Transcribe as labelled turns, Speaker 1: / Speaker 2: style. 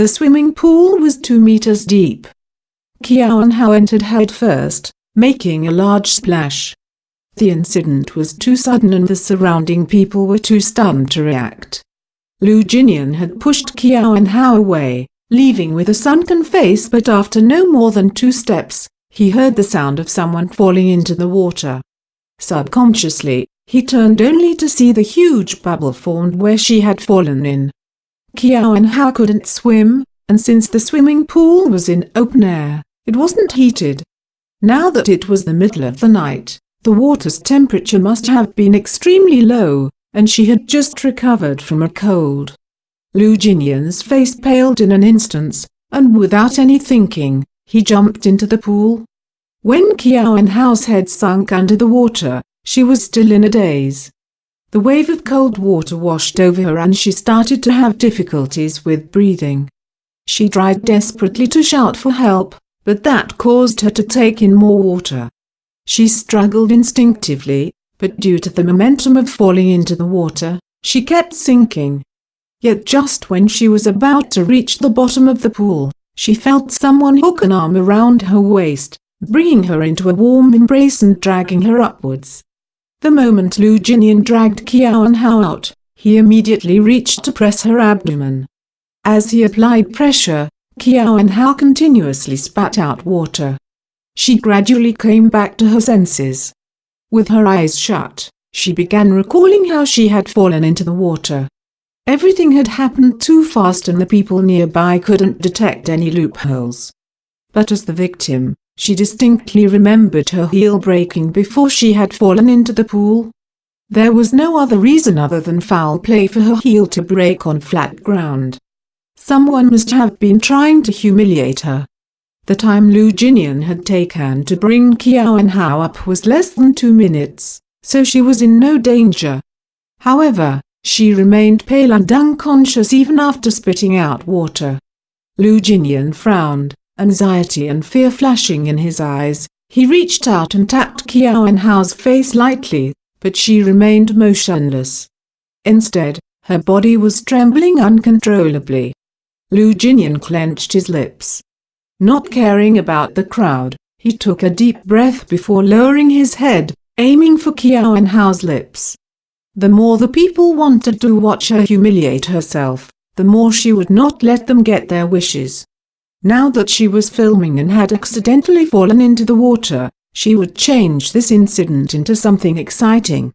Speaker 1: The swimming pool was 2 meters deep. Qiao and Hao entered head first, making a large splash. The incident was too sudden and the surrounding people were too stunned to react. Lu Jinian had pushed Qiao and Hao away, leaving with a sunken face, but after no more than 2 steps, he heard the sound of someone falling into the water. Subconsciously, he turned only to see the huge bubble formed where she had fallen in. Qiao and Hao couldn't swim, and since the swimming pool was in open air, it wasn't heated. Now that it was the middle of the night, the water's temperature must have been extremely low, and she had just recovered from a cold. Lu Jinian's face paled in an instant, and without any thinking, he jumped into the pool. When Qiao and Hao's head sunk under the water, she was still in a daze. The wave of cold water washed over her and she started to have difficulties with breathing. She tried desperately to shout for help, but that caused her to take in more water. She struggled instinctively, but due to the momentum of falling into the water, she kept sinking. Yet just when she was about to reach the bottom of the pool, she felt someone hook an arm around her waist, bringing her into a warm embrace and dragging her upwards. The moment Lu Jinian dragged Qiao and Hao out, he immediately reached to press her abdomen. As he applied pressure, Qiao and Hao continuously spat out water. She gradually came back to her senses. With her eyes shut, she began recalling how she had fallen into the water. Everything had happened too fast and the people nearby couldn't detect any loopholes. But as the victim, she distinctly remembered her heel breaking before she had fallen into the pool. There was no other reason other than foul play for her heel to break on flat ground. Someone must have been trying to humiliate her. The time Lu Jinian had taken to bring Qiao and Hao up was less than 2 minutes, so she was in no danger. However, she remained pale and unconscious even after spitting out water. Lu Jinian frowned, anxiety and fear flashing in his eyes. He reached out and tapped Qiao and Hao's face lightly, but she remained motionless. Instead, her body was trembling uncontrollably. Lu Jinian clenched his lips. Not caring about the crowd, he took a deep breath before lowering his head, aiming for Qiao and Hao's lips. The more the people wanted to watch her humiliate herself, the more she would not let them get their wishes. Now that she was filming and had accidentally fallen into the water, she would change this incident into something exciting.